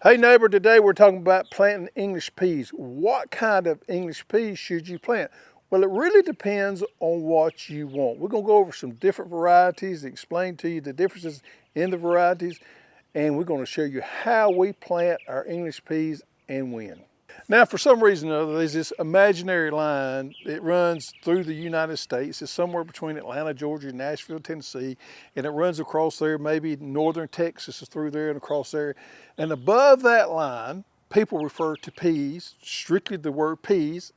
Hey neighbor, today we're talking about planting English peas. What kind of English peas should you plant? Well, it really depends on what you want. We're gonna go over some different varieties, explain to you the differences in the varieties, and we're gonna show you how we plant our English peas and when. Now, for some reason or other, there's this imaginary line. It runs through the United States. It's somewhere between Atlanta, Georgia, and Nashville, Tennessee, and it runs across there. Maybe northern Texas is through there and across there. And above that line, people refer to peas, strictly the word peas,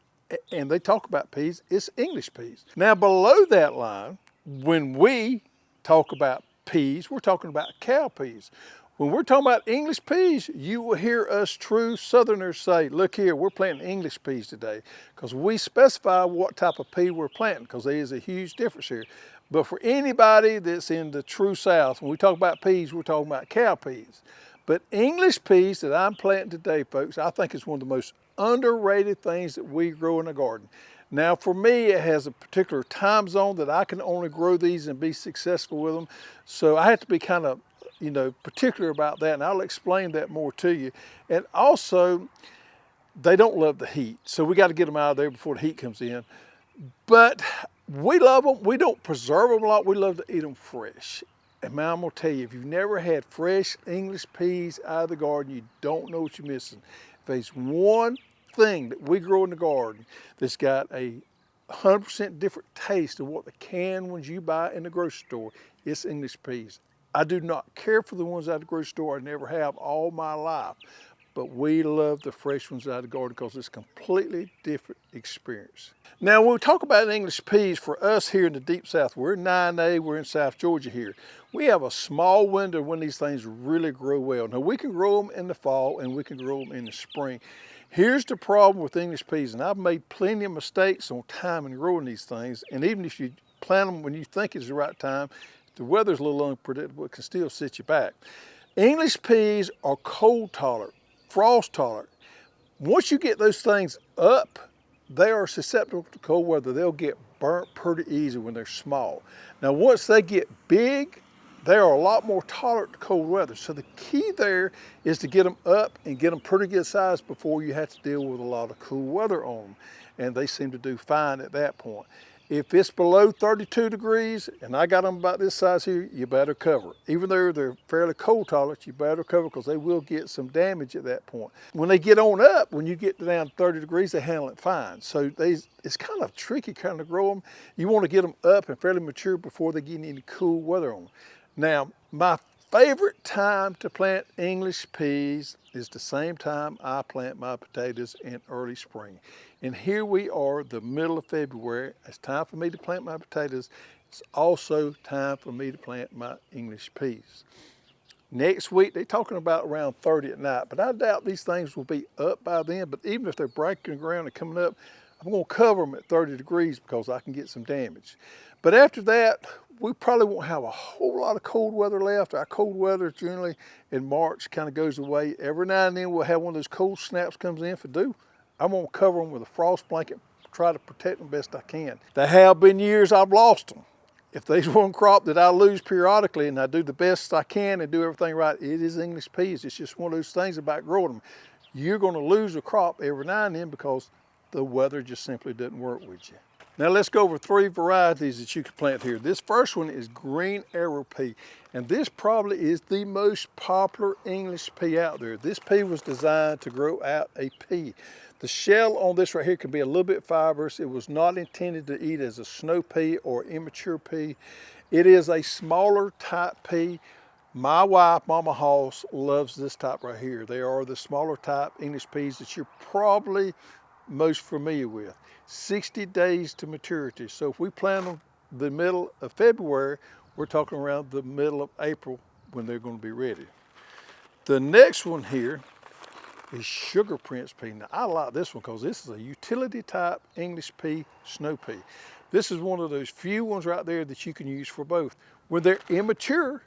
and they talk about peas, it's English peas. Now, below that line, when we talk about peas, we're talking about cow peas. When we're talking about English peas, you will hear us true Southerners say, look here, we're planting English peas today, because we specify what type of pea we're planting, because there is a huge difference here. But for anybody that's in the true South, when we talk about peas, we're talking about cow peas. But English peas that I'm planting today, folks, I think it's one of the most underrated things that we grow in the garden. Now, for me, it has a particular time zone that I can only grow these and be successful with them. So I have to be kind of particular about that, and I'll explain that more to you. And also, they don't love the heat, so we got to get them out of there before the heat comes in. But we love them. We don't preserve them a lot. We love to eat them fresh. And man, I'm gonna tell you, if you've never had fresh English peas out of the garden, you don't know what you're missing. If there's one thing that we grow in the garden that's got a 100% different taste of what the canned ones you buy in the grocery store, it's English peas. I do not care for the ones out of the grocery store. I never have all my life. But we love the fresh ones out of the garden because it's a completely different experience. Now, when we talk about English peas, for us here in the Deep South, we're in 9A, we're in South Georgia here. We have a small window when these things really grow well. Now, we can grow them in the fall and we can grow them in the spring. Here's the problem with English peas, and I've made plenty of mistakes on timing growing these things, and even if you plant them when you think it's the right time, the weather's a little unpredictable, it can still set you back. English peas are cold tolerant, frost tolerant. Once you get those things up, they are susceptible to cold weather. They'll get burnt pretty easy when they're small. Now, once they get big, they are a lot more tolerant to cold weather. So the key there is to get them up and get them pretty good size before you have to deal with a lot of cool weather on them. And they seem to do fine at that point. If it's below 32 degrees, and I got them about this size here, you better cover. Even though they're fairly cold tolerant, you better cover because they will get some damage at that point. When they get on up, when you get down to 30 degrees, they handle it fine. So it's kind of tricky kind of grow them. You want to get them up and fairly mature before they get any cool weather on them. Now, my favorite time to plant English peas is the same time I plant my potatoes in early spring. And here we are, the middle of February. It's time for me to plant my potatoes. It's also time for me to plant my English peas. Next week, they're talking about around 30 at night, but I doubt these things will be up by then. But even if they're breaking the ground and coming up, I'm gonna cover them at 30 degrees because I can get some damage. But after that, we probably won't have a whole lot of cold weather left. Our cold weather generally in March kind of goes away. Every now and then we'll have one of those cold snaps comes in. If it do, I'm gonna cover them with a frost blanket, try to protect them best I can. There have been years I've lost them. If there's one crop that I lose periodically and I do the best I can and do everything right, it is English peas. It's just one of those things about growing them. You're gonna lose a crop every now and then because the weather just simply doesn't work with you. Now let's go over 3 varieties that you can plant here. This first one is green arrow pea, and this probably is the most popular English pea out there. This pea was designed to grow out a pea. The shell on this right here can be a little bit fibrous. It was not intended to eat as a snow pea or immature pea. It is a smaller type pea. My wife, Mama Hoss, loves this type right here. They are the smaller type English peas that you're probably most familiar with. 60 days to maturity. So if we plant them the middle of February, we're talking around the middle of April when they're going to be ready. The next one here is sugar Prince Pea. Now I like this one because this is a utility type English pea, snow pea. This is one of those few ones right there that you can use for both. When they're immature,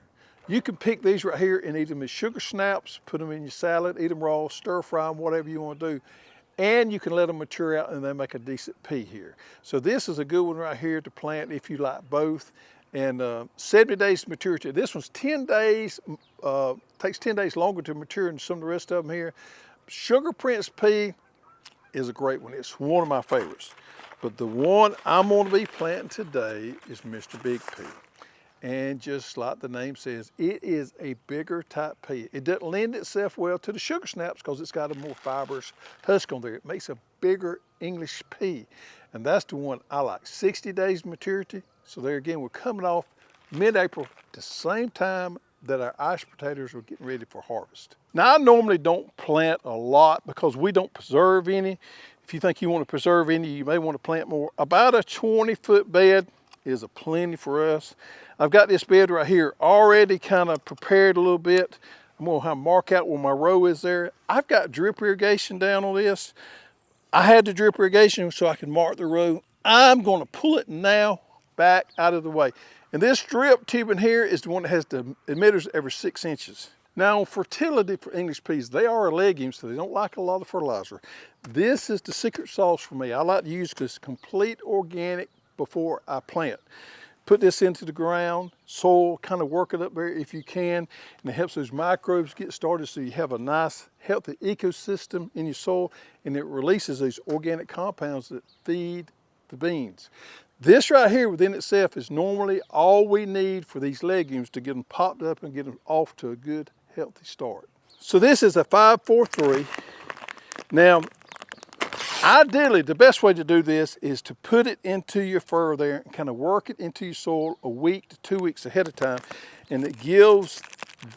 you can pick these right here and eat them as sugar snaps, put them in your salad, eat them raw, stir fry them, whatever you want to do. And you can let them mature out and they make a decent pea here. So this is a good one right here to plant if you like both. and 70 days to maturity. This one's 10 days, takes 10 days longer to mature than some of the rest of them here. Sugar Prince Pea is a great one. It's one of my favorites. But the one I'm going to be planting today is Mr. Big Pea. And just like the name says, it is a bigger type pea. It doesn't lend itself well to the sugar snaps because it's got a more fibrous husk on there. It makes a bigger English pea. And that's the one I like. 60 days maturity. So there again, we're coming off mid-April, the same time that our iced potatoes are getting ready for harvest. Now, I normally don't plant a lot because we don't preserve any. If you think you want to preserve any, you may want to plant more. About a 20-foot bed is a plenty for us. I've got this bed right here already kind of prepared a little bit. I'm going to mark out where my row is there. I've got drip irrigation down on this. I had the drip irrigation so I can mark the row. I'm going to pull it now back out of the way. And this drip tubing here is the one that has the emitters every 6 inches. Now, fertility for English peas, they are a legume, so they don't like a lot of fertilizer. This is the secret sauce for me. I like to use this complete organic before I plant. Put this into the ground, soil, kind of work it up there if you can, and it helps those microbes get started so you have a nice, healthy ecosystem in your soil, and it releases those organic compounds that feed the beans. This right here within itself is normally all we need for these legumes to get them popped up and get them off to a good, healthy start. So this is a 5-4-3. Now, ideally, the best way to do this is to put it into your furrow there and kind of work it into your soil a week to 2 weeks ahead of time. And it gives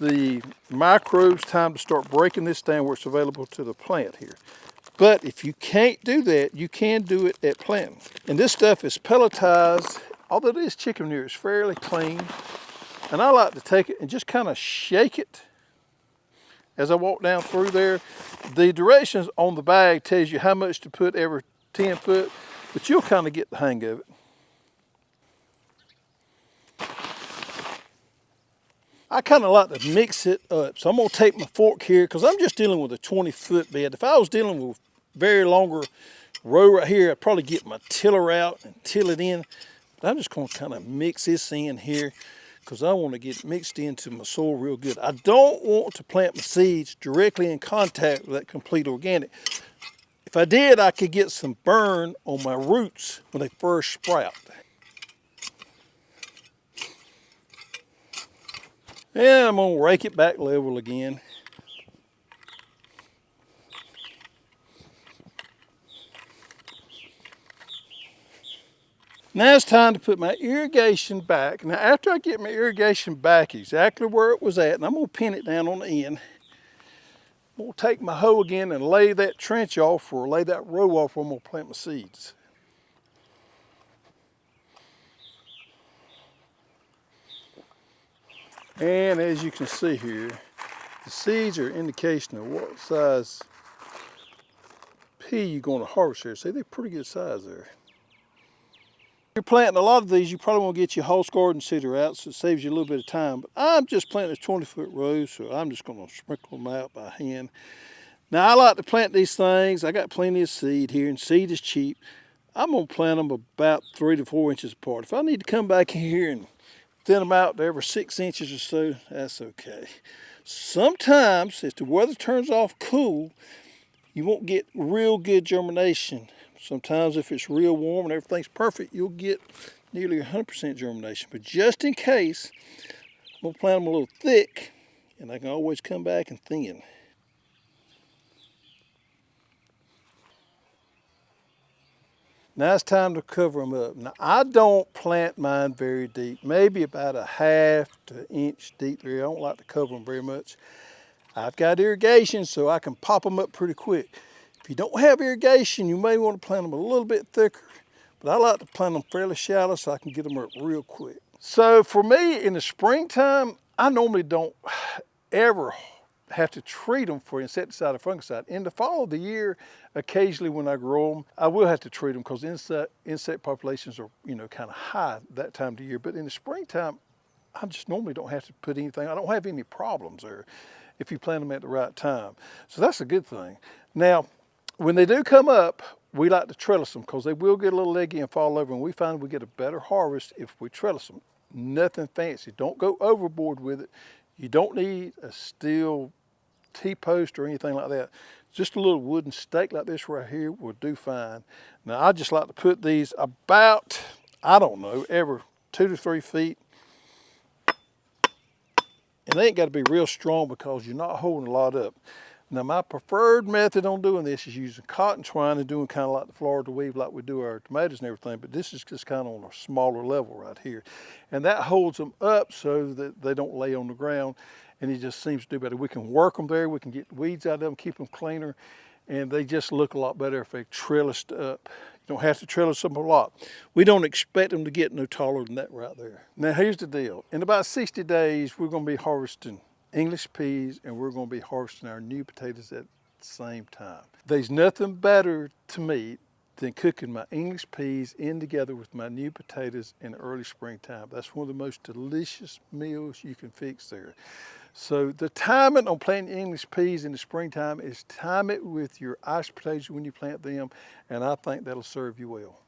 the microbes time to start breaking this down where it's available to the plant here. But if you can't do that, you can do it at planting. And this stuff is pelletized. Although it is chicken manure, it's fairly clean. And I like to take it and just kind of shake it as I walk down through there. The directions on the bag tells you how much to put every 10 foot, but you'll kind of get the hang of it. I kind of like to mix it up. So I'm gonna take my fork here because I'm just dealing with a 20-foot bed. If I was dealing with very longer row right here, I'd probably get my tiller out and till it in. But I'm just gonna kind of mix this in here because I want to get it mixed into my soil real good. I don't want to plant my seeds directly in contact with that complete organic. If I did, I could get some burn on my roots when they first sprout. And I'm gonna rake it back level again. Now it's time to put my irrigation back. Now after I get my irrigation back exactly where it was at, and I'm gonna pin it down on the end, I'm gonna take my hoe again and lay that trench off or lay that row off where I'm gonna plant my seeds. And as you can see here, the seeds are an indication of what size pea you're going to harvest here. See, they're pretty good size there. If you're planting a lot of these, you probably won't get your host garden seeder out, so it saves you a little bit of time. But I'm just planting a 20-foot row, so I'm just going to sprinkle them out by hand. Now, I like to plant these things. I got plenty of seed here, and seed is cheap. I'm going to plant them about 3 to 4 inches apart. If I need to come back here and thin them out to every 6 inches or so, that's okay. Sometimes, if the weather turns off cool, you won't get real good germination. Sometimes if it's real warm and everything's perfect, you'll get nearly 100% germination. But just in case, I'm gonna plant them a little thick, and I can always come back and thin. Now it's time to cover them up. Now I don't plant mine very deep, maybe about a half to an inch deep here. I don't like to cover them very much. I've got irrigation so I can pop them up pretty quick. If you don't have irrigation, you may want to plant them a little bit thicker, but I like to plant them fairly shallow so I can get them up real quick. So for me in the springtime, I normally don't ever have to treat them for insecticide or fungicide. In the fall of the year, occasionally when I grow them, I will have to treat them because insect populations are, kind of high that time of the year. But in the springtime, I just normally don't have to put anything. I don't have any problems there if you plant them at the right time. So that's a good thing. Now, when they do come up, we like to trellis them because they will get a little leggy and fall over, and we find we get a better harvest if we trellis them. Nothing fancy. Don't go overboard with it. You don't need a steel T-post or anything like that. Just a little wooden stake like this right here will do fine. Now I just like to put these about, I don't know, every 2 to 3 feet. And they ain't got to be real strong because you're not holding a lot up. Now my preferred method on doing this is using cotton twine and doing kind of like the Florida weave like we do our tomatoes and everything, but this is just kind of on a smaller level right here. And that holds them up so that they don't lay on the ground, and it just seems to do better. We can work them there, we can get weeds out of them, keep them cleaner, and they just look a lot better if they're trellised up. You don't have to trellis them a lot. We don't expect them to get no taller than that right there. Now here's the deal. In about 60 days, we're gonna be harvesting English peas, and we're going to be harvesting our new potatoes at the same time. There's nothing better to me than cooking my English peas in together with my new potatoes in the early springtime. That's one of the most delicious meals you can fix there. So the timing on planting English peas in the springtime is time it with your iced potatoes when you plant them, and I think that'll serve you well.